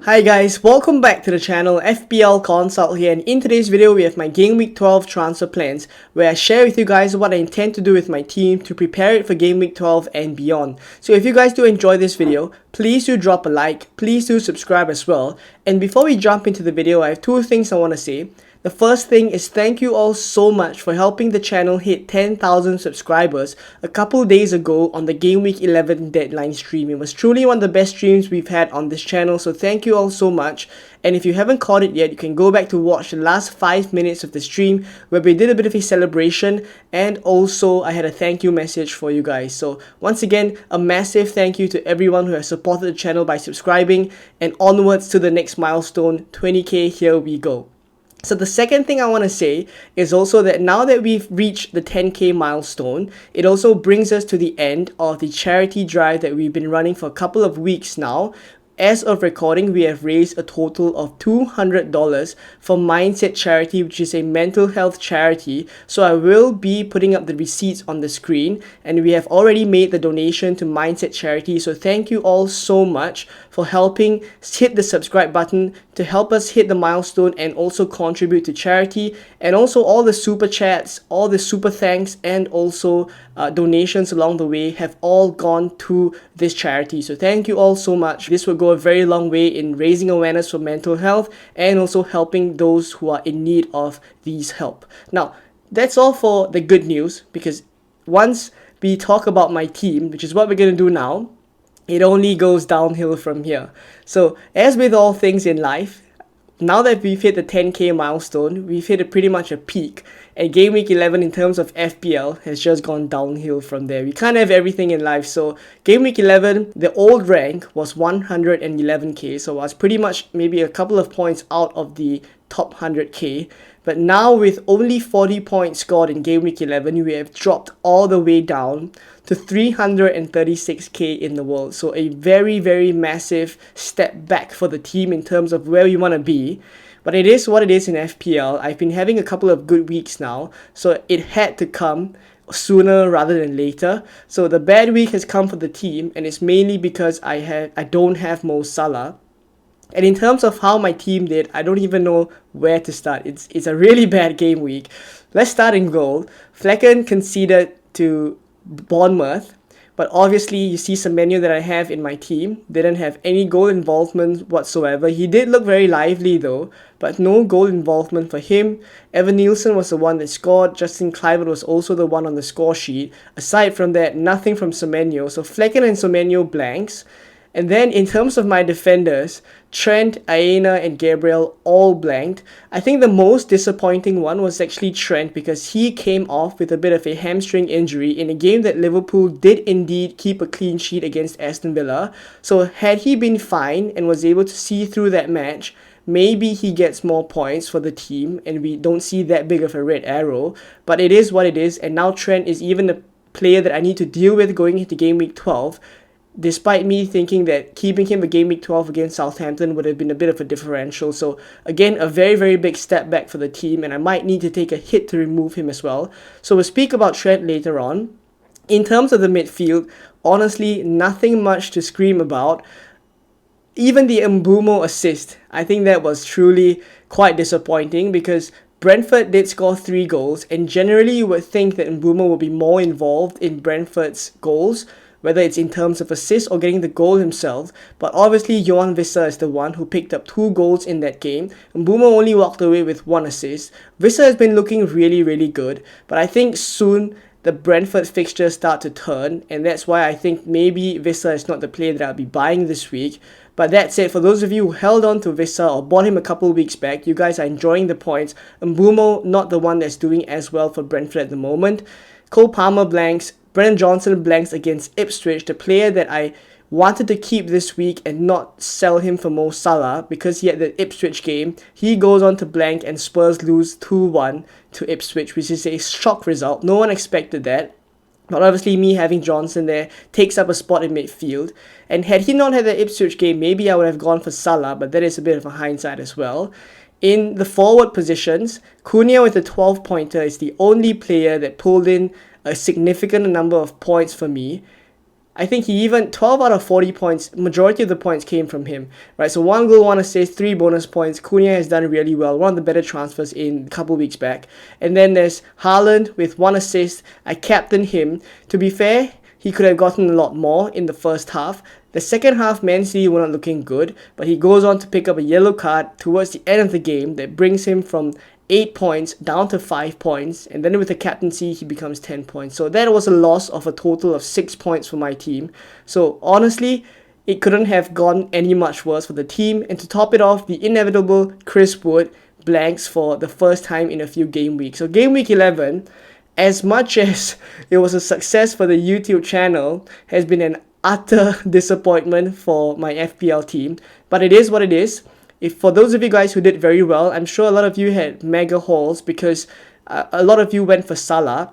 Hi guys, welcome back to the channel. FPL Consult here, and in today's video we have my Game Week 12 transfer plans where I share with you guys what I intend to do with my team to prepare it for Game Week 12 and beyond. So if you guys do enjoy this video, please do drop a like, please do subscribe as well. And before we jump into the video, I have two things I want to say. The first thing is thank you all so much for helping the channel hit 10,000 subscribers a couple days ago on the Game Week 11 deadline stream. It was truly one of the best streams we've had on this channel, so thank you all so much. And if you haven't caught it yet, you can go back to watch the last 5 minutes of the stream where we did a bit of a celebration, and also I had a thank you message for you guys. So once again, a massive thank you to everyone who has supported the channel by subscribing, and onwards to the next milestone, 20k, here we go. So the second thing I want to say is also that now that we've reached the 10k milestone, it also brings us to the end of the charity drive that we've been running for a couple of weeks now. As of recording, we have raised a total of $200 for Mindset Charity, which is a mental health charity. So I will be putting up the receipts on the screen, and we have already made the donation to Mindset Charity. So thank you all so much for helping hit the subscribe button to help us hit the milestone and also contribute to charity, and also all the super chats, all the super thanks, and also donations along the way have all gone to this charity. So thank you all so much. This will go a very long way in raising awareness for mental health and also helping those who are in need of these help. Now, that's all for the good news, because once we talk about my team, which is what we're going to do now, it only goes downhill from here. So as with all things in life, now that we've hit the 10k milestone, we've hit pretty much a peak, and Game Week 11 in terms of FPL has just gone downhill from there. We can't have everything in life. So Game Week 11, the old rank was 111k, so I was pretty much maybe a couple of points out of the top 100k. But now with only 40 points scored in Game Week 11, we have dropped all the way down to 336k in the world. So a very, very massive step back for the team in terms of where we want to be. But it is what it is in FPL. I've been having a couple of good weeks now, so it had to come sooner rather than later. So the bad week has come for the team, and it's mainly because I don't have Mo Salah. And in terms of how my team did, I don't even know where to start. It's a really bad game week. Let's start in goal. Flecken conceded to Bournemouth, but obviously you see some menu that I have in my team didn't have any goal involvement whatsoever. He did look very lively though, but no goal involvement for him. Evan Nielsen was the one that scored. Justin Kluivert was also the one on the score sheet. Aside from that, nothing from Semenyo. So Flecken and Semenyo blanks. And then in terms of my defenders, Trent, Aina, and Gabriel all blanked. I think the most disappointing one was actually Trent, because he came off with a bit of a hamstring injury in a game that Liverpool did indeed keep a clean sheet against Aston Villa. So had he been fine and was able to see through that match, maybe he gets more points for the team and we don't see that big of a red arrow. But it is what it is, and now Trent is even the player that I need to deal with going into Game Week 12. Despite me thinking that keeping him a Game Week 12 against Southampton would have been a bit of a differential. So again, a very, very big step back for the team, and I might need to take a hit to remove him as well. So we'll speak about Trent later on. In terms of the midfield, honestly, nothing much to scream about. Even the Mbumo assist, I think that was truly quite disappointing, because Brentford did score 3 goals, and generally you would think that Mbumo would be more involved in Brentford's goals, whether it's in terms of assists or getting the goal himself. But obviously Johan Wissa is the one who picked up 2 goals in that game. Mbumo only walked away with 1 assist. Wissa has been looking really, really good, but I think soon the Brentford fixtures start to turn, and that's why I think maybe Wissa is not the player that I'll be buying this week. But that said, for those of you who held on to Wissa or bought him a couple weeks back, you guys are enjoying the points. Mbumo, not the one that's doing as well for Brentford at the moment. Cole Palmer blanks. Brennan Johnson blanks against Ipswich, the player that I wanted to keep this week and not sell him for Mo Salah because he had the Ipswich game. He goes on to blank and Spurs lose 2-1 to Ipswich, which is a shock result. No one expected that. But obviously me having Johnson there takes up a spot in midfield. And had he not had the Ipswich game, maybe I would have gone for Salah, but that is a bit of a hindsight as well. In the forward positions, Cunha with a 12-pointer is the only player that pulled in a significant number of points for me. I think he even 12 out of 40 points, majority of the points came from him, right? So 1 goal, 1 assist, 3 bonus points. Cunha has done really well, one of the better transfers in a couple weeks back. And then there's Haaland with 1 assist. I captained him. To be fair, he could have gotten a lot more in the first half. The second half, Man City were not looking good, but he goes on to pick up a yellow card towards the end of the game that brings him from 8 points down to 5 points, and then with the captaincy he becomes 10 points. So that was a loss of a total of 6 points for my team. So honestly, it couldn't have gone any much worse for the team. And to top it off, the inevitable Chris Wood blanks for the first time in a few game weeks. So game week 11, as much as it was a success for the YouTube channel, has been an utter disappointment for my FPL team. But it is what it is. If for those of you guys who did very well, I'm sure a lot of you had mega hauls because a lot of you went for Salah.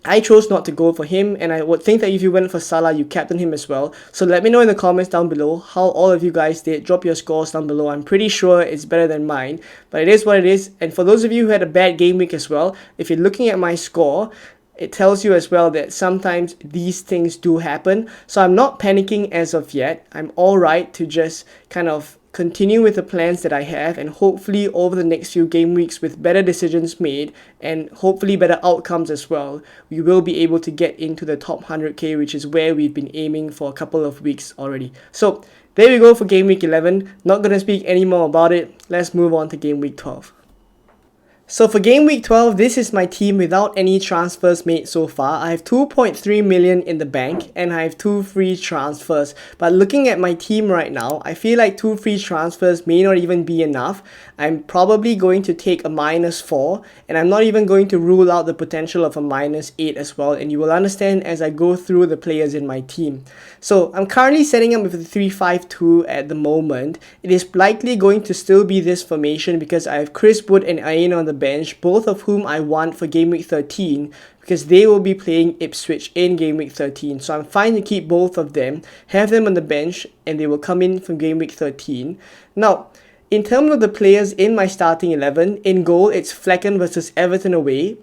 I chose not to go for him, and I would think that if you went for Salah, you captained him as well. So let me know in the comments down below how all of you guys did. Drop your scores down below. I'm pretty sure it's better than mine, but it is what it is. And for those of you who had a bad game week as well, if you're looking at my score, it tells you as well that sometimes these things do happen. So I'm not panicking as of yet. I'm alright to just kind of continue with the plans that I have, and hopefully over the next few game weeks with better decisions made and hopefully better outcomes as well, we will be able to get into the top 100k, which is where we've been aiming for a couple of weeks already. So there we go for game week 11. Not gonna speak any more about it. Let's move on to game week 12. So for game week 12, this is my team without any transfers made so far. I have 2.3 million in the bank and I have 2 free transfers. But looking at my team right now, I feel like 2 free transfers may not even be enough. I'm probably going to take a -4, and I'm not even going to rule out the potential of a -8 as well. And you will understand as I go through the players in my team. So I'm currently setting up with a 3-5-2 at the moment. It is likely going to still be this formation because I have Chris Wood and Aina on the bench, both of whom I want for game week 13 because they will be playing Ipswich in game week 13. So I'm fine to keep both of them, have them on the bench, and they will come in from game week 13. Now, in terms of the players in my starting 11, in goal it's Flecken versus Everton away,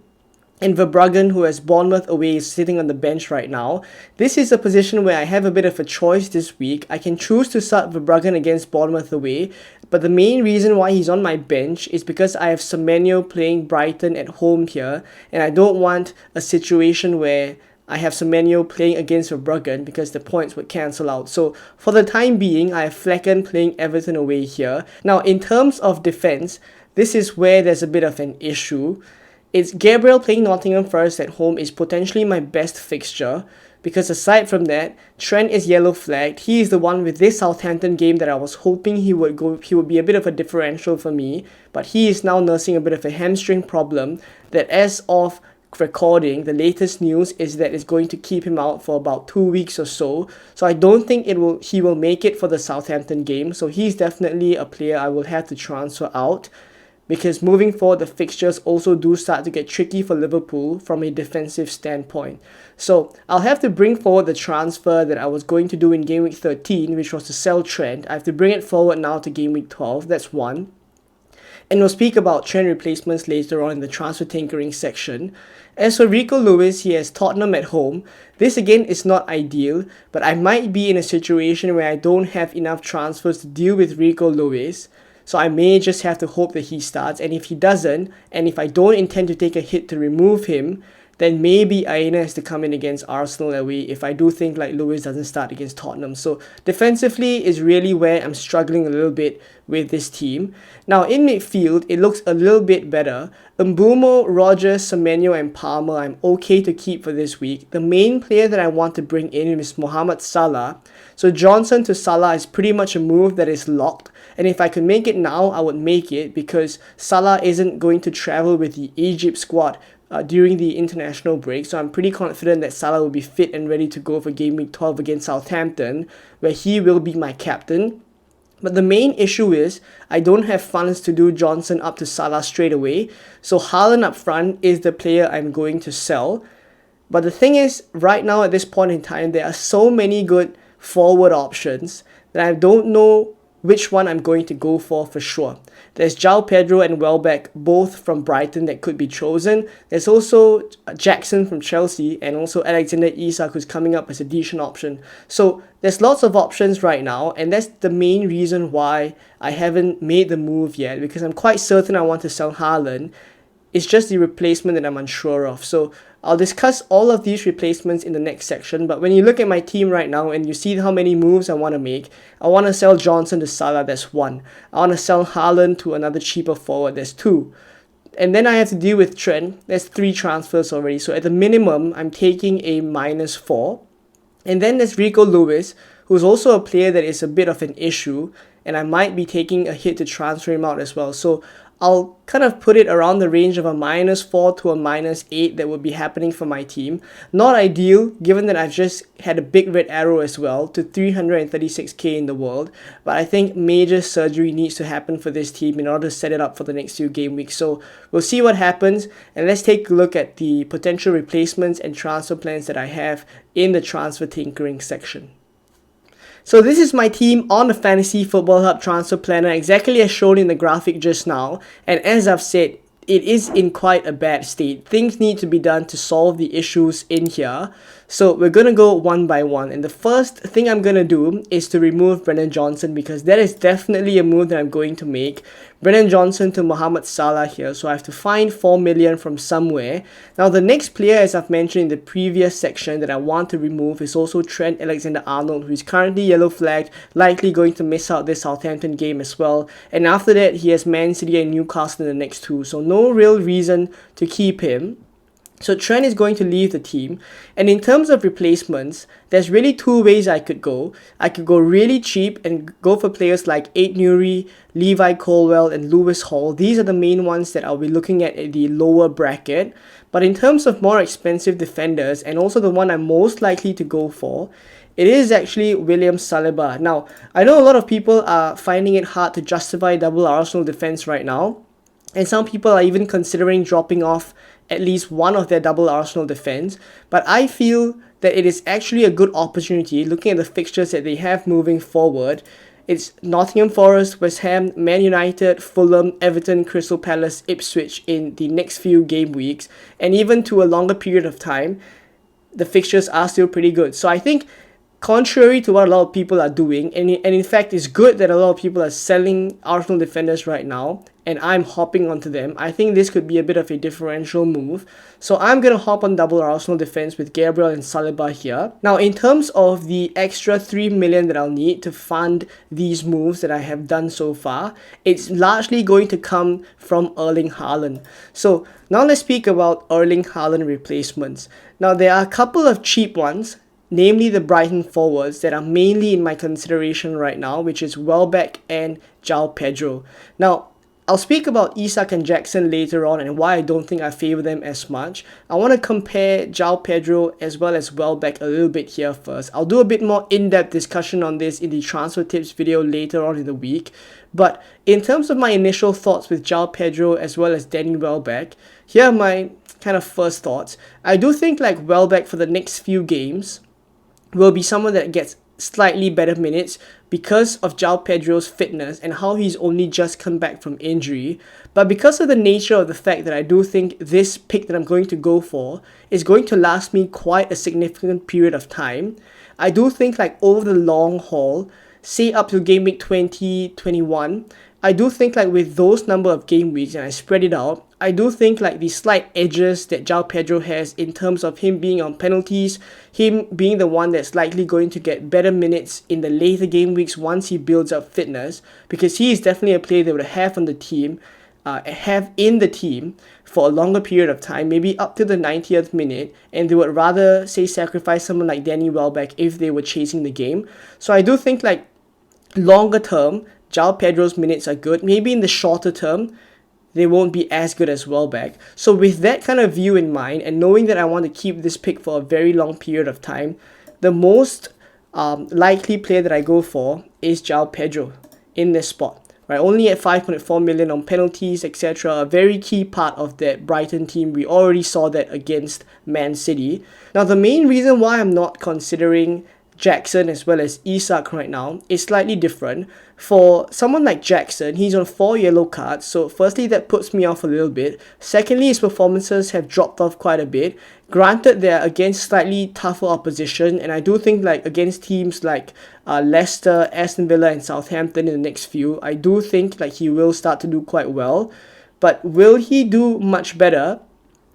and Verbruggen, who has Bournemouth away, is sitting on the bench right now. This is a position where I have a bit of a choice this week. I can choose to start Verbruggen against Bournemouth away, but the main reason why he's on my bench is because I have Semenyo playing Brighton at home here, and I don't want a situation where I have Semenyo playing against Verbruggen because the points would cancel out. So for the time being, I have Flecken playing Everton away here. Now, in terms of defense, this is where there's a bit of an issue. It's Gabriel playing Nottingham Forest at home is potentially my best fixture, because aside from that, Trent is yellow flagged. He is the one with this Southampton game that I was hoping he would be a bit of a differential for me, but he is now nursing a bit of a hamstring problem that as of recording, the latest news is that it's going to keep him out for about 2 weeks or so. So I don't think he will make it for the Southampton game. So he's definitely a player I will have to transfer out, because moving forward, the fixtures also do start to get tricky for Liverpool from a defensive standpoint. So I'll have to bring forward the transfer that I was going to do in game week 13, which was to sell Trent. I have to bring it forward now to game week 12. That's one. And we'll speak about Trent replacements later on in the transfer tinkering section. As for Rico Lewis, he has Tottenham at home. This again is not ideal, but I might be in a situation where I don't have enough transfers to deal with Rico Lewis. So I may just have to hope that he starts, and if he doesn't, and if I don't intend to take a hit to remove him, then maybe Aina has to come in against Arsenal away if I do think like Lewis doesn't start against Tottenham. So defensively is really where I'm struggling a little bit with this team. Now in midfield, it looks a little bit better. Mbumo, Rogers, Semenyo and Palmer I'm okay to keep for this week. The main player that I want to bring in is Mohamed Salah. So Johnson to Salah is pretty much a move that is locked. And if I could make it now, I would make it, because Salah isn't going to travel with the Egypt squad during the international break. So I'm pretty confident that Salah will be fit and ready to go for game week 12 against Southampton, where he will be my captain. But the main issue is I don't have funds to do Johnson up to Salah straight away. So Haaland up front is the player I'm going to sell. But the thing is, right now at this point in time, there are so many good forward options that I don't know which one I'm going to go for sure. There's Joao Pedro and Welbeck, both from Brighton, that could be chosen. There's also Jackson from Chelsea and also Alexander Isak, who's coming up as a decent option. So there's lots of options right now, and that's the main reason why I haven't made the move yet, because I'm quite certain I want to sell Haaland. It's just the replacement that I'm unsure of. So I'll discuss all of these replacements in the next section. But when you look at my team right now and you see how many moves I want to make, I want to sell Johnson to Salah, that's 1. I want to sell Haaland to another cheaper forward, that's 2. And then I have to deal with Trent, that's 3 transfers already. So at the minimum, I'm taking a -4. And then there's Rico Lewis, who's also a player that is a bit of an issue, and I might be taking a hit to transfer him out as well. So I'll kind of put it around the range of a -4 to a -8 that would be happening for my team. Not ideal, given that I've just had a big red arrow as well to 336k in the world, but I think major surgery needs to happen for this team in order to set it up for the next few game weeks. So we'll see what happens, and let's take a look at the potential replacements and transfer plans that I have in the transfer tinkering section. So this is my team on the Fantasy Football Hub Transfer Planner, exactly as shown in the graphic just now. And as I've said, it is in quite a bad state. Things need to be done to solve the issues in here. So we're going to go one by one. And the first thing I'm going to do is to remove Brennan Johnson, because that is definitely a move that I'm going to make. Brennan Johnson to Mohamed Salah here. So I have to find 4 million from somewhere. Now the next player, as I've mentioned in the previous section, that I want to remove is also Trent Alexander-Arnold, who is currently yellow flagged, likely going to miss out this Southampton game as well. And after that, he has Man City and Newcastle in the next 2. So no real reason to keep him. So Trent is going to leave the team. And in terms of replacements, there's really 2 ways I could go. I could go really cheap and go for players like Aït-Nouri, Levi Colwill and Lewis Hall. These are the main ones that I'll be looking at the lower bracket. But in terms of more expensive defenders, and also the one I'm most likely to go for, it is actually William Saliba. Now, I know a lot of people are finding it hard to justify double Arsenal defense right now. And some people are even considering dropping off at least one of their double Arsenal defense. But I feel that it is actually a good opportunity looking at the fixtures that they have moving forward. It's Nottingham Forest, West Ham, Man United, Fulham, Everton, Crystal Palace, Ipswich in the next few game weeks. And even to a longer period of time, the fixtures are still pretty good. So I think, contrary to what a lot of people are doing, and in fact it's good that a lot of people are selling Arsenal defenders right now, and I'm hopping onto them. I think this could be a bit of a differential move. So I'm going to hop on double Arsenal defense with Gabriel and Saliba here. Now in terms of the extra 3 million that I'll need to fund these moves that I have done so far, it's largely going to come from Erling Haaland. So now let's speak about Erling Haaland replacements. Now there are a couple of cheap ones, namely the Brighton forwards, that are mainly in my consideration right now, which is Welbeck and Joao Pedro. Now, I'll speak about Isak and Jackson later on and why I don't think I favour them as much. I want to compare Joao Pedro as well as Welbeck a little bit here first. I'll do a bit more in-depth discussion on this in the transfer tips video later on in the week. But in terms of my initial thoughts with Joao Pedro as well as Danny Welbeck, here are my kind of first thoughts. I do think like Welbeck for the next few games will be someone that gets slightly better minutes because of Joao Pedro's fitness and how he's only just come back from injury. But because of the nature of the fact that I do think this pick that I'm going to go for is going to last me quite a significant period of time, I do think like over the long haul, say up to game week 20, 21, I do think like with those number of game weeks and I spread it out, I do think like the slight edges that Joao Pedro has in terms of him being on penalties, him being the one that's likely going to get better minutes in the later game weeks once he builds up fitness, because he is definitely a player that would have on the team, have in the team for a longer period of time, maybe up to the 90th minute, and they would rather say sacrifice someone like Danny Welbeck if they were chasing the game. So I do think like longer term, Joao Pedro's minutes are good. Maybe in the shorter term, they won't be as good as Welbeck. So with that kind of view in mind, and knowing that I want to keep this pick for a very long period of time, the most likely player that I go for is Joao Pedro in this spot. Right, only at 5.4 million on penalties, etc. A very key part of that Brighton team. We already saw that against Man City. Now, the main reason why I'm not considering Jackson as well as Isak right now is slightly different. For someone like Jackson, he's on 4 yellow cards, so firstly that puts me off a little bit. Secondly, his performances have dropped off quite a bit. Granted, they're against slightly tougher opposition, and I do think like against teams like Leicester, Aston Villa and Southampton in the next few, I do think like he will start to do quite well. But will he do much better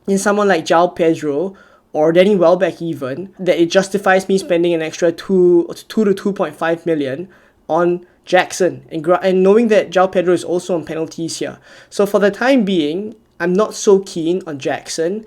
in someone like Joao Pedro or Danny Welbeck even, that it justifies me spending an extra 2 to 2.5 million on Jackson, and knowing that Joao Pedro is also on penalties here. So for the time being, I'm not so keen on Jackson.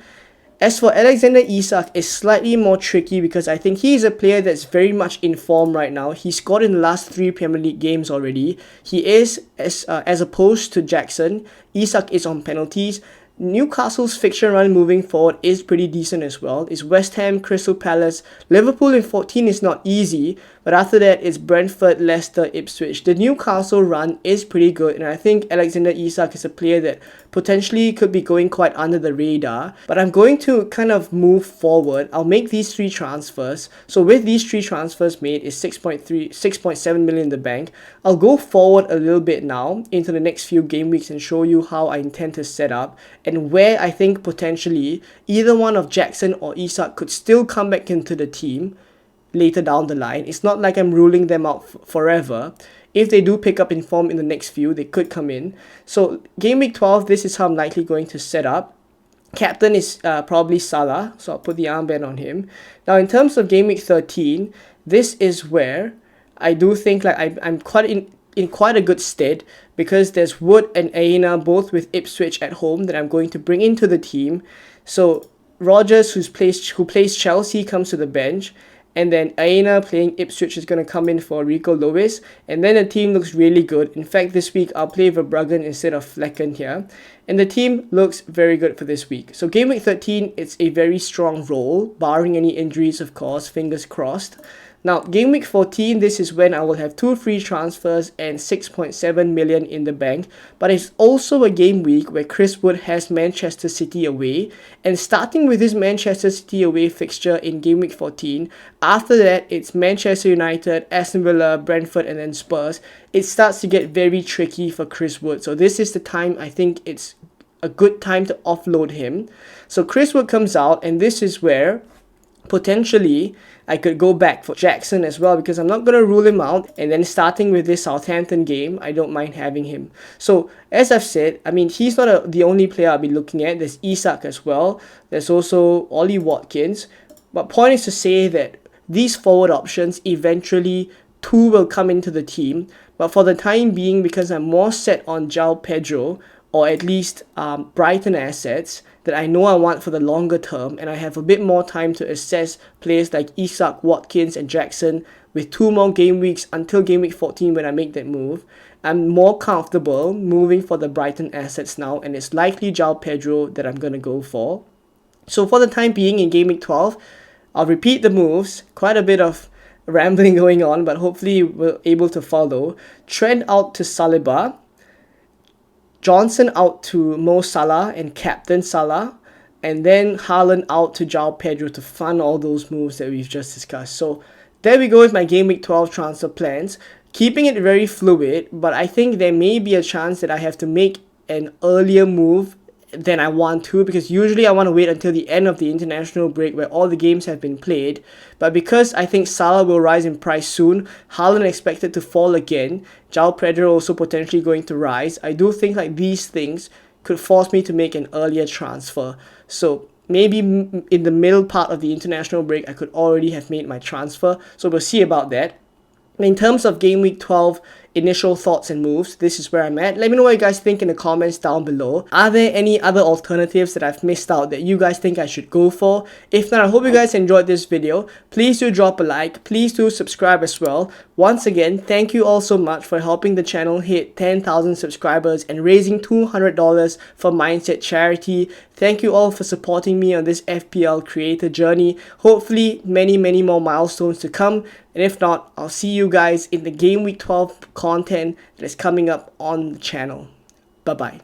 As for Alexander Isak, it's slightly more tricky because I think he is a player that's very much in form right now. He scored in the last 3 Premier League games already. He is, as opposed to Jackson, Isak is on penalties. Newcastle's fixture run moving forward is pretty decent as well. It's West Ham, Crystal Palace, Liverpool in 14 is not easy, but after that it's Brentford, Leicester, Ipswich. The Newcastle run is pretty good, and I think Alexander Isak is a player that potentially could be going quite under the radar. But I'm going to kind of move forward. I'll make these 3 transfers. So with these 3 transfers made, is 6.7 million in the bank. I'll go forward a little bit now into the next few game weeks and show you how I intend to set up and where I think potentially either one of Jackson or Isak could still come back into the team later down the line. It's not like I'm ruling them out forever. If they do pick up in form in the next few, they could come in. So game week 12, this is how I'm likely going to set up. Captain is probably Salah, so I'll put the armband on him. Now in terms of game week 13, this is where I do think like I'm quite in quite a good stead, because there's Wood and Aina both with Ipswich at home that I'm going to bring into the team. So Rogers, who plays Chelsea, comes to the bench, and then Aina playing Ipswich is going to come in for Rico Lewis, and then the team looks really good. In fact, this week I'll play Verbruggen instead of Flecken here, and the team looks very good for this week. So game week 13, it's a very strong roll, barring any injuries of course, fingers crossed. Now, game week 14, this is when I will have 2 free transfers and 6.7 million in the bank. But it's also a game week where Chris Wood has Manchester City away. And starting with his Manchester City away fixture in game week 14, after that, it's Manchester United, Aston Villa, Brentford, and then Spurs. It starts to get very tricky for Chris Wood. So this is the time I think it's a good time to offload him. So Chris Wood comes out, and this is where potentially I could go back for Jackson as well, because I'm not going to rule him out. And then starting with this Southampton game, I don't mind having him. So as I've said, I mean, he's not the only player I'll be looking at. There's Isak as well. There's also Ollie Watkins. But point is to say that these forward options, eventually 2 will come into the team. But for the time being, because I'm more set on Joao Pedro, or at least Brighton assets that I know I want for the longer term, and I have a bit more time to assess players like Isak, Watkins and Jackson with 2 more game weeks until game week 14 when I make that move, I'm more comfortable moving for the Brighton assets now, and it's likely Joao Pedro that I'm going to go for. So for the time being in game week 12, I'll repeat the moves, quite a bit of rambling going on, but hopefully we're able to follow. Trent out to Saliba, Johnson out to Mo Salah and Captain Salah, and then Haaland out to Joao Pedro to fund all those moves that we've just discussed. So there we go with my Game Week 12 transfer plans. Keeping it very fluid, but I think there may be a chance that I have to make an earlier move than I want to, because usually I want to wait until the end of the international break where all the games have been played. But because I think Salah will rise in price soon, Haaland expected to fall again, Joao Pedro also potentially going to rise, I do think like these things could force me to make an earlier transfer. So maybe in the middle part of the international break I could already have made my transfer, so we'll see about that. In terms of Game Week 12 initial thoughts and moves, this is where I'm at. Let me know what you guys think in the comments down below. Are there any other alternatives that I've missed out that you guys think I should go for? If not, I hope you guys enjoyed this video. Please do drop a like. Please do subscribe as well. Once again, thank you all so much for helping the channel hit 10,000 subscribers and raising $200 for Mindset Charity. Thank you all for supporting me on this FPL creator journey. Hopefully, many more milestones to come. And if not, I'll see you guys in the Game Week 12 content that is coming up on the channel. Bye-bye.